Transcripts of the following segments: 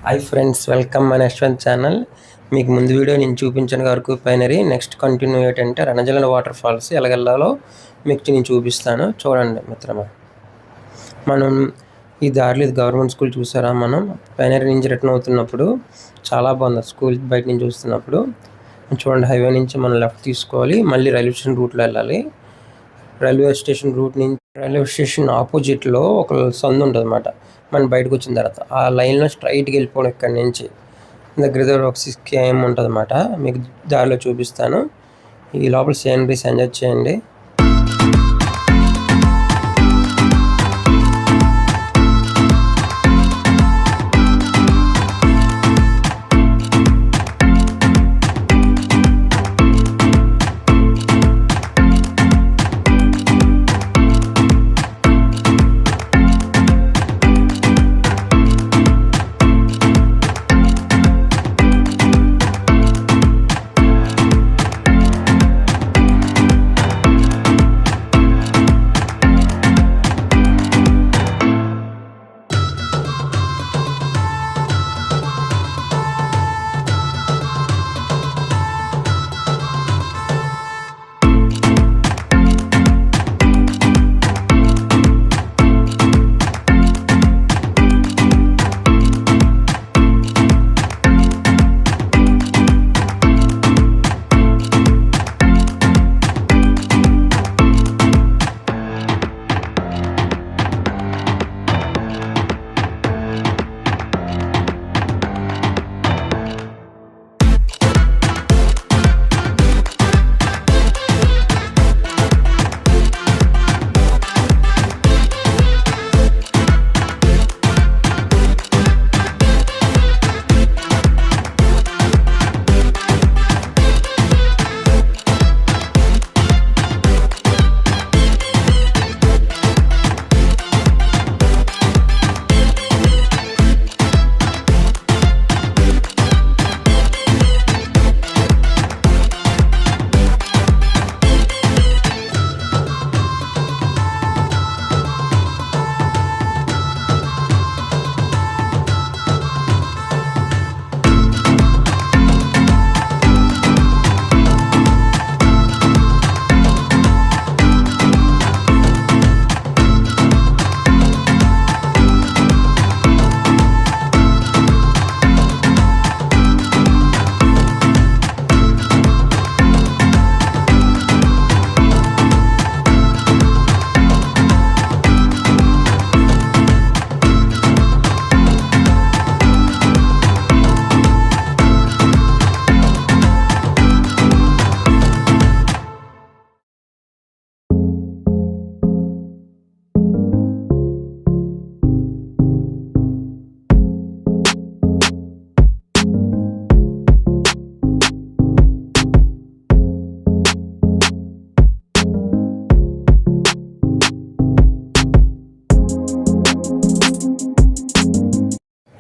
Hi friends, welcome my Yashwant channel. మీకు ముందు video నేను చూపించిన వరకు పైనరీ నెక్స్ట్ కంటిన్యూ ఏంటంటే రణజల వాటర్ ఫాల్స్ ఎలాగెళ్ళాలో మీకు నేను చూపిస్తాను. చూడండి మిత్రమా, మనం ఈ దారిలో గవర్నమెంట్ స్కూల్ చూసారా? మనం పైనరీ నుంచి రిటర్న్ అవుతున్నప్పుడు చాలా బాగుంది. స్కూల్ బయట నుంచి చూస్తున్నప్పుడు చూడండి, హైవే నుంచి మనం లెఫ్ట్ తీసుకోవాలి, మళ్ళీ రైల్వే స్టేషన్ రూట్లో వెళ్ళాలి. రైల్వే స్టేషన్ ఆపోజిట్లో ఒక సందు ఉంటుంది అన్నమాట. మనం బయటకు వచ్చిన తర్వాత ఆ లైన్లో స్ట్రైట్కి వెళ్ళిపోవడం. ఇక్కడి నుంచి దగ్గర ఒక 6 km ఉంటుంది అన్నమాట. మీకు దారిలో చూపిస్తాను. ఈ లోపల సీనరీస్ ఎంజాయ్ చేయండి.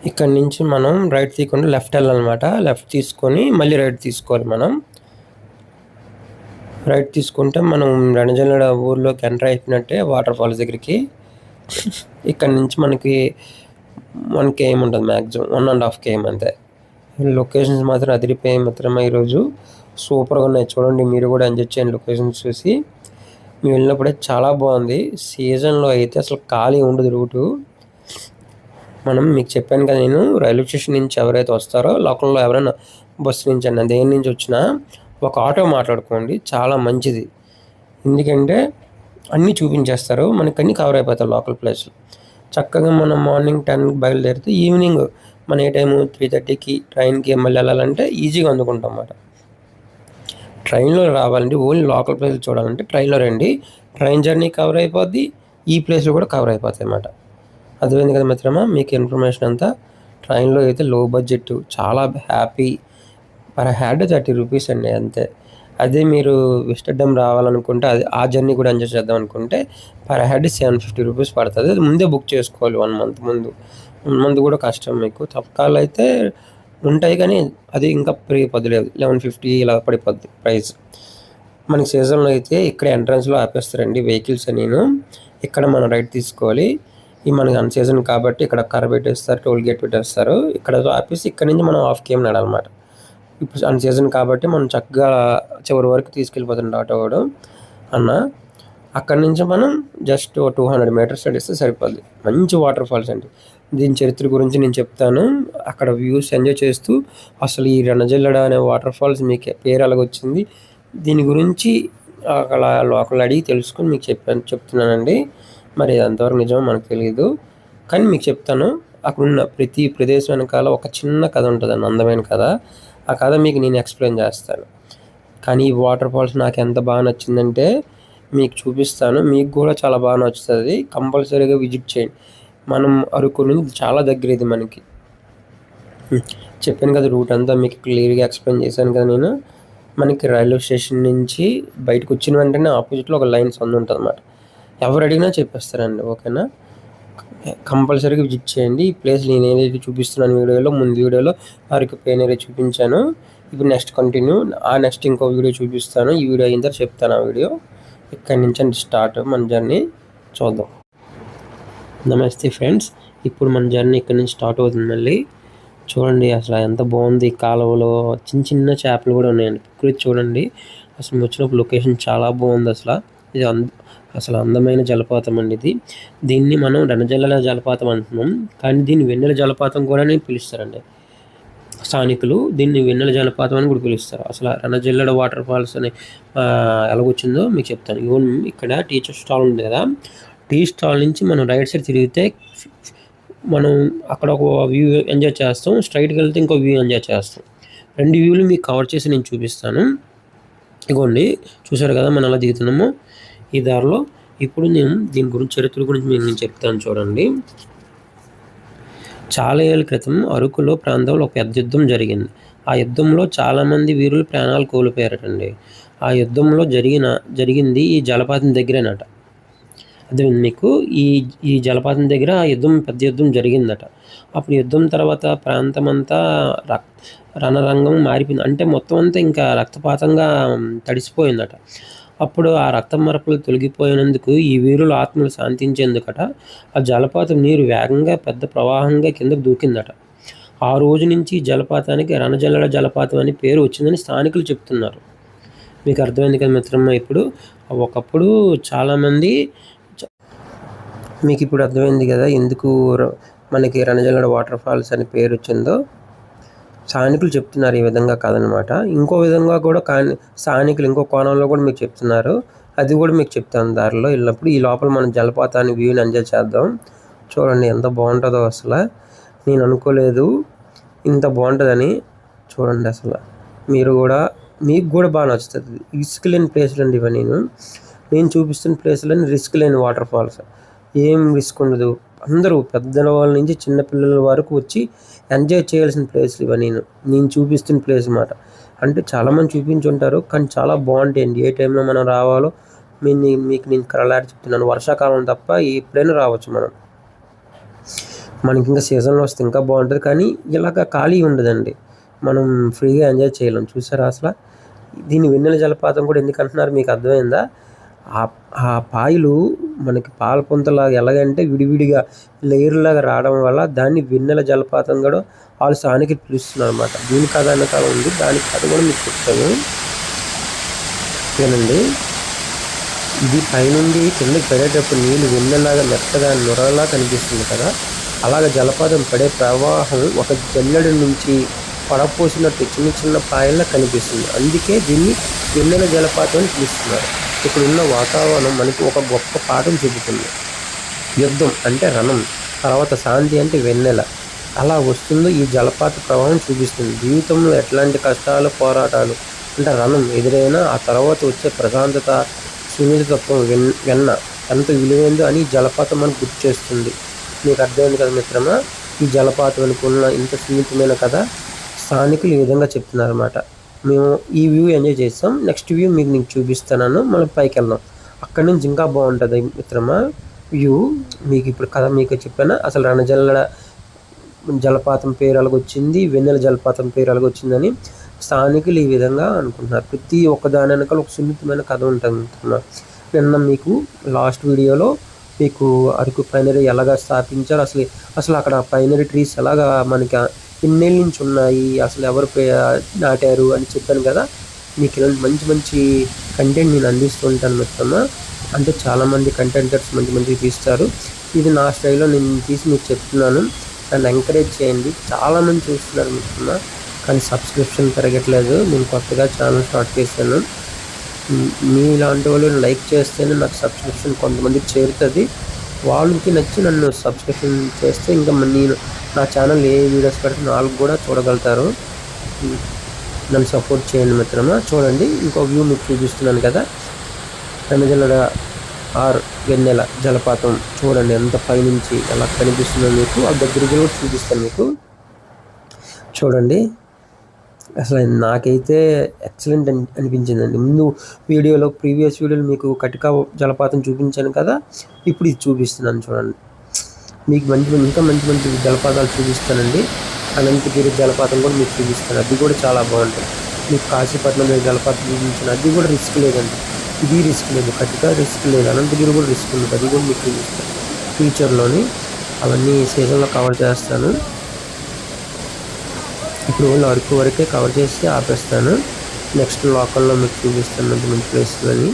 ఇక్కడ నుంచి మనం రైట్ తీయకుండా లెఫ్ట్ వెళ్ళాలన్నమాట. లెఫ్ట్ తీసుకొని మళ్ళీ రైట్ తీసుకోవాలి. మనం రైట్ తీసుకుంటే మనం రణజల ఊర్లోకి ఎంటర్ అయిపోయినట్టే వాటర్ ఫాల్స్ దగ్గరికి. ఇక్కడ నుంచి మనకి 1 km ఉంటుంది, మ్యాక్సిమం 1.5 km అంతే. లొకేషన్స్ మాత్రం అదిరిపోయాయి మిత్రమా. ఈరోజు సూపర్గా ఉన్నాయి. చూడండి, మీరు కూడా ఎంజాయ్ చేయండి లొకేషన్స్ చూసి. మేము వెళ్ళినప్పుడే చాలా బాగుంది. సీజన్లో అయితే అసలు ఖాళీ ఉండదు రూటు. మనం మీకు చెప్పాను కదా, నేను రైల్వే స్టేషన్ నుంచి ఎవరైతే వస్తారో లోకల్లో ఎవరైనా బస్సు నుంచి అన్న దేని నుంచి వచ్చినా ఒక ఆటో మాట్లాడుకోండి, చాలా మంచిది. ఎందుకంటే అన్నీ చూపించేస్తారు, మనకి అన్నీ కవర్ అయిపోతాయి లోకల్ ప్లేస్లో. చక్కగా మనం మార్నింగ్ 10కి బయలుదేరితే ఈవినింగ్ మన ఏ టైము 3:30కి ట్రైన్కి మళ్ళీ వెళ్ళాలంటే ఈజీగా అందుకుంటాం అన్నమాట. ట్రైన్లో రావాలంటే ఓన్లీ లోకల్ ప్లేస్లు చూడాలంటే ట్రైన్లో రండి. ట్రైన్ జర్నీ కవర్ అయిపోద్ది, ఈ ప్లేస్లు కూడా కవర్ అయిపోతాయి అన్నమాట. అర్థమైంది కదా మిత్రమా? మీకు ఇన్ఫర్మేషన్ అంతా ట్రైన్లో అయితే లో బడ్జెట్, చాలా హ్యాపీ. పర్ హెడ్ 30 రూపీస్ అండి, అంతే. అదే మీరు విస్టర్డమ్ రావాలనుకుంటే ఆ జర్నీ కూడా ఎంజాయ్ చేద్దాం అనుకుంటే పర్ హెడ్ 750 రూపీస్ పడుతుంది. అది ముందే బుక్ చేసుకోవాలి 1 month ముందు. 1 month కూడా కష్టం మీకు. తప్పకాలు అయితే ఉంటాయి కానీ అది ఇంకా పదిలేదు, 1150 ఇలా పడిపోద్ది ప్రైస్. మనకి సీజన్లో అయితే ఇక్కడ ఎంట్రన్స్లో ఆపేస్తారండి వెహికల్స్. నేను ఇక్కడ మనం రైట్ తీసుకోవాలి. ఈ మనకి అన్ సీజన్ కాబట్టి ఇక్కడ కర్ర పెట్టేస్తారు, టోల్ గేట్ పెట్టేస్తారు. ఇక్కడ ఆపేసి ఇక్కడ నుంచి మనం హాఫ్ కేఎం నడాలన్నమాట. ఇప్పుడు అన్ సీజన్ కాబట్టి మనం చక్కగా చివరి వరకు తీసుకెళ్ళిపోతుండే ఆటో వాడు అన్న. అక్కడి నుంచి మనం జస్ట్ 200 మీటర్స్ నడిస్తే సరిపోద్ది. మంచి వాటర్ ఫాల్స్ అండి. దీని చరిత్ర గురించి నేను చెప్తాను. అక్కడ వ్యూస్ ఎంజాయ్ చేస్తూ అసలు ఈ రణజల్లడ అనే వాటర్ ఫాల్స్ మీకు పేరు ఎలాగొచ్చింది, దీని గురించి అక్కడ లోకల్ అడిగి తెలుసుకొని మీకు చెప్తున్నానండి. మరి ఎంతవరకు నిజమో మనకు తెలియదు, కానీ మీకు చెప్తాను. అక్కడున్న ప్రతి ప్రదేశం వెనకాల ఒక చిన్న కథ ఉంటుందండి, అందమైన కథ. ఆ కథ మీకు నేను ఎక్స్ప్లెయిన్ చేస్తాను. కానీ ఈ వాటర్ ఫాల్స్ నాకు ఎంత బాగా నచ్చిందంటే మీకు చూపిస్తాను. మీకు కూడా చాలా బాగా నచ్చుతుంది. కంపల్సరీగా విజిట్ చేయండి. మనం అరకు నుంచి చాలా దగ్గర ఇది మనకి. చెప్పాను కదా, రూట్ అంతా మీకు క్లియర్గా ఎక్స్ప్లెయిన్ చేశాను కదా నేను. మనకి రైల్వే స్టేషన్ నుంచి బయటకు వచ్చిన వెంటనే ఆపోజిట్లో ఒక లైన్ సందు ఉంటుంది అన్నమాట. ఎవరు అడిగినా చెప్పేస్తారండి, ఓకేనా. కంపల్సరీగా విజిట్ చేయండి. ఈ ప్లేస్ నేను ఏదైతే చూపిస్తున్నాను వీడియోలో, ముందు వీడియోలో అరకు ప్లేన్ ఏరియా చూపించాను. ఇప్పుడు నెక్స్ట్ కంటిన్యూ, నెక్స్ట్ ఇంకో వీడియో చూపిస్తాను. ఈ వీడియో అయిన తర్వాత చెప్తాను ఆ వీడియో. ఇక్కడి నుంచి స్టార్ట్ మన జర్నీ చూద్దాం. నమస్తే ఫ్రెండ్స్, ఇప్పుడు మన జర్నీ ఇక్కడి నుంచి స్టార్ట్ అవుతుంది. మళ్ళీ చూడండి అసలు ఎంత బాగుంది. కాలువలో చిన్న చిన్న చేపలు కూడా ఉన్నాయండి. ప్రకృతి చూడండి అసలు వచ్చినప్పుడు లొకేషన్ చాలా బాగుంది. ఇది అసలు అందమైన జలపాతం అండి ఇది. దీన్ని మనం రణజల్ల జలపాతం అంటున్నాం, కానీ దీన్ని వెన్నెల జలపాతం కూడా పిలుస్తారండి స్థానికులు. దీన్ని వెన్నెల జలపాతం అని కూడా పిలుస్తారు. అసలు రణజల్లడ వాటర్ ఫాల్స్ అని ఎలాగొచ్చిందో మీకు చెప్తాను. ఇవన్నీ ఇక్కడ టీచర్ స్టాల్ ఉంది కదా, టీ స్టాల్ నుంచి మనం రైట్ సైడ్ తిరిగితే మనం అక్కడ ఒక వ్యూ ఎంజాయ్ చేస్తాం, స్ట్రైట్కి వెళ్తే ఇంకో వ్యూ ఎంజాయ్ చేస్తాం. రెండు వ్యూలు మీకు కవర్ చేసి నేను చూపిస్తాను. ఇగోండి చూసారు కదా మనం అలా దిగుతున్నాము ఈ దారిలో. ఇప్పుడు నేను దీని గురించి చరిత్ర గురించి మీకు నేను చెప్తాను చూడండి. చాలా ఏళ్ళ క్రితం అరకులో ప్రాంతంలో ఒక పెద్ద యుద్ధం జరిగింది. ఆ యుద్ధంలో చాలామంది వీరులు ప్రాణాలు కోల్పోయారటండి. ఆ యుద్ధంలో జరిగింది ఈ జలపాతం దగ్గరేనట. అదే మీకు ఈ జలపాతం దగ్గర ఆ పెద్ద యుద్ధం జరిగిందట. అప్పుడు యుద్ధం తర్వాత ప్రాంతం అంతా రణరంగం మారిపోయింది. అంటే మొత్తం అంతా ఇంకా రక్తపాతంగా తడిసిపోయిందట. అప్పుడు ఆ రక్తం మరపలు తొలగిపోయినందుకు ఈ వీరుల ఆత్మలు శాంతించేందుకట ఆ జలపాతం నీరు వేగంగా పెద్ద ప్రవాహంగా కిందకు దూకిందట. ఆ రోజు నుంచి జలపాతానికి రణజల్లడ జలపాతం అని పేరు వచ్చిందని స్థానికులు చెప్తున్నారు. మీకు అర్థమైంది కదా మిత్రమ్మ. ఇప్పుడు ఒకప్పుడు చాలామంది, మీకు ఇప్పుడు అర్థమైంది కదా ఎందుకు మనకి రణజల్లడ వాటర్ ఫాల్స్ అని పేరు వచ్చిందో. స్థానికులు చెప్తున్నారు ఈ విధంగా కాదనమాట. ఇంకో విధంగా కూడా స్థానికులు ఇంకో కోణంలో కూడా మీకు చెప్తున్నారు. అది కూడా మీకు చెప్తాను దారిలో వెళ్ళినప్పుడు. ఈ లోపల మనం జలపాతాన్ని వ్యూని ఎంజాయ్ చేద్దాం. చూడండి ఎంత బాగుంటుందో. అసలు నేను అనుకోలేదు ఇంత బాగుంటుందని. చూడండి అసలు మీకు కూడా బాగా నచ్చుతుంది. రిస్క్ లేని ప్లేస్లు అండి ఇవి. నేను చూపిస్తున్న ప్లేస్లని రిస్క్ లేని వాటర్ ఫాల్స్. ఏం రిస్క్ ఉండదు. అందరూ పెద్దవాళ్ళ నుంచి చిన్నపిల్లల వరకు వచ్చి ఎంజాయ్ చేయాల్సిన ప్లేస్లు ఇవి. నేను చూపిస్తున్న ప్లేస్ అన్నమాట. అంటే చాలామంది చూపించుంటారు, కానీ చాలా బాగుంటాయండి. ఏ టైంలో మనం రావాలో మీకు నేను కలలాడి చెప్తున్నాను. వర్షాకాలం తప్ప ఎప్పుడైనా రావచ్చు మనకి ఇంకా సీజన్లో వస్తే ఇంకా బాగుంటుంది, కానీ ఇలాగ ఖాళీ ఉండదండి. మనం ఫ్రీగా ఎంజాయ్ చేయలేం. చూసారా అసలు. దీన్ని వెన్నెల జలపాతం కూడా ఎందుకు అంటున్నారు మీకు అర్థమైందా? ఆ పాయలు మనకి పాల పొంతలాగా ఎలాగంటే విడివిడిగా లేయర్లాగా రావడం వల్ల దాన్ని వెన్నెల జలపాతం కూడా వాళ్ళు స్థానికులు పిలుస్తున్నారు అనమాట. దీని కథ వెనకాల ఉంది, దాని కథ కూడా మీకు చెప్తాను ఏనండి. ఇది పైనుండి కిందకి పడేటప్పుడు నీళ్ళు వెన్నెలాగా మెత్తగా నొరలా కనిపిస్తుంది కదా, అలాగ జలపాతం పడే ప్రవాహం ఒక జల్లెడ నుంచి పడపోసినట్టు చిన్న చిన్న పాయల్లా కనిపిస్తుంది. అందుకే దీన్ని వెన్నెల జలపాతం అని పిలుస్తున్నారు. ఇక్కడ ఉన్న వాతావరణం మనకి ఒక గొప్ప పాఠం చెబుతుంది. యుద్ధం అంటే రణం, తర్వాత శాంతి అంటే వెన్నెల అలా వస్తుందో ఈ జలపాత ప్రవాహం చూపిస్తుంది. జీవితంలో ఎట్లాంటి కష్టాలు, పోరాటాలు అంటే రణం ఎదురైనా ఆ తర్వాత వచ్చే ప్రశాంతత, సున్నితత్వం, వెన్న ఎంత విలువైందో అని జలపాతం మనకు గుర్తు చేస్తుంది. మీకు అర్థమైంది కదా మిత్రమా, ఈ జలపాతం అనుకున్న ఇంత సున్నితమైన కథ స్థానికులు ఈ విధంగా చెప్తున్నారు అన్నమాట. మేము ఈ వ్యూ ఎంజాయ్ చేస్తాం. నెక్స్ట్ వ్యూ మీకు చూపిస్తున్నాను. మనం పైకి వెళ్దాం. అక్కడి నుంచి ఇంకా బాగుంటుంది మిత్రమా వ్యూ. మీకు ఇప్పుడు కథ మీకు చెప్పాను. అసలు రణజల్లడ జలపాతం పేరు అలాగొచ్చింది, వెన్నెల జలపాతం పేరు అలాగొచ్చిందని స్థానికులు ఈ విధంగా అనుకుంటున్నారు. ప్రతి ఒక్క దాని వెనకాల ఒక సున్నితమైన కథ ఉంటుంది మిత్రమా. నిన్న మీకు లాస్ట్ వీడియోలో మీకు అరకు పైనరీ ఎలాగా స్థాపించారు, అసలు అక్కడ పైనరీ ట్రీస్ ఎలాగా మనకి ఎన్నేళ్ళ నుంచి ఉన్నాయి, అసలు ఎవరు నాటారు అని చెప్పాను కదా. మీకు ఇలాంటి మంచి మంచి కంటెంట్ నేను అందిస్తూ ఉంటాను మిత్రమా. అంటే చాలామంది కంటెంటర్స్ మంచి మంచిగా తీస్తారు. ఇది నా స్టైల్లో నేను తీసి మీకు చెప్తున్నాను. నన్ను ఎంకరేజ్ చేయండి. చాలామంది చూస్తున్నారు మిత్రమా, కానీ సబ్స్క్రిప్షన్ పెరగట్లేదు. నేను కొత్తగా ఛానల్ స్టార్ట్ చేశాను. మీలాంటి వాళ్ళు లైక్ చేస్తేనే నాకు సబ్స్క్రిప్షన్ కొంతమందికి చేరుతుంది. వాళ్ళకి నచ్చి నన్ను సబ్స్క్రిప్షన్ చేస్తే ఇంకా నేను నా ఛానల్ ఏ వీడియోస్ పెడితే నాలుగు కూడా చూడగలుగుతారు. నన్ను సపోర్ట్ చేయండి మిత్రమా. చూడండి, ఇంకో వ్యూ మీకు చూపిస్తున్నాను కదా. వెన్నజల్ల ఆర్ వెన్నెల జలపాతం చూడండి ఎంత పైనుంచి ఎలా కనిపిస్తుందో మీకు. ఆ దగ్గరికి కూడా చూపిస్తాను మీకు. చూడండి, అసలు నాకైతే ఎక్సలెంట్ అనిపించిందండి. ముందు ప్రీవియస్ వీడియోలో మీకు కటికా జలపాతం చూపించాను కదా, ఇప్పుడు ఇది చూపిస్తున్నాను చూడండి. మీకు ఇంకా మంచి మంచి జలపాతాలు చూపిస్తానండి. అనంతగిరి జలపాతం కూడా మీకు చూపిస్తాను, అది కూడా చాలా బాగుంటుంది. మీకు కాశీపట్నంలో జలపాతం చూపించాను, అది కూడా రిస్క్ లేదండి. ఇది రిస్క్ లేదు, కటికా రిస్క్ లేదు, అనంతగిరి కూడా రిస్క్ ఉంది, అది కూడా మీకు చూపిస్తాను ఫ్యూచర్లోని. అవన్నీ సీజన్లో కవర్ చేస్తాను. ఇప్పుడు అరకు వరకే కవర్ చేసి ఆపేస్తాను. నెక్స్ట్ లోకల్లో మీకు చూపిస్తాను మంచి మంచి ప్లేస్లని.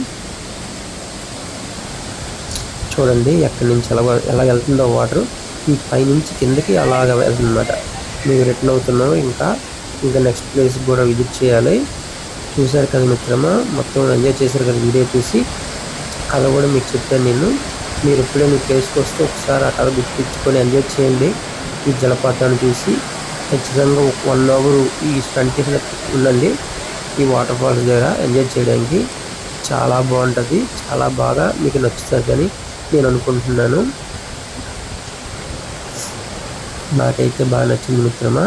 చూడండి ఎక్కడి నుంచి ఎలా వెళ్తుందో వాటర్ ఈ పైనుంచి కిందకి అలాగా వెళ్తుందన్నమాట. మేము రిటర్న్ అవుతున్నాము. ఇంకా నెక్స్ట్ ప్లేస్ కూడా విజిట్ చేయాలి. చూశారు కదా మిత్రమా, మొత్తం ఎంజాయ్ చేశారు కదా వీడియో చూసి. కథ కూడా మీకు చెప్పాను నేను. మీరు ఎప్పుడైనా ఈ ప్లేస్కి వస్తే ఒకసారి ఆ కథ గుర్తించుకొని ఎంజాయ్ చేయండి. ఈ జలపాతాన్ని చూసి ఖచ్చితంగా 1 అవర్ ఈ స్పెండ్ చేసిన ఉండండి ఈ వాటర్ ఫాల్స్ దగ్గర ఎంజాయ్ చేయడానికి. చాలా బాగుంటుంది, చాలా బాగా మీకు నచ్చుతుందని నేను అనుకుంటున్నాను. నాకైతే బాగా నచ్చింది మిత్రమా.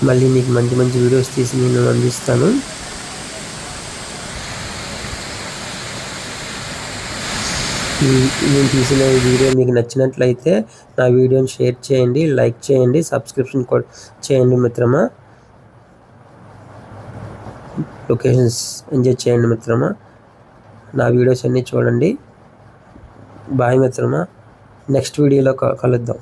మళ్ళీ మీకు మంచి మంచి వీడియోస్ తీసి నేను అందిస్తాను. నేను తీసిన వీడియో మీకు నచ్చినట్లయితే నా వీడియోని షేర్ చేయండి, లైక్ చేయండి, సబ్స్క్రిప్షన్ కూడా చేయండి మిత్రమా. లొకేషన్స్ ఎంజాయ్ చేయండి మిత్రమా. నా వీడియోస్ అన్నీ చూడండి. బాయ్ మిత్రమా. నెక్స్ట్ వీడియోలో కలుద్దాం.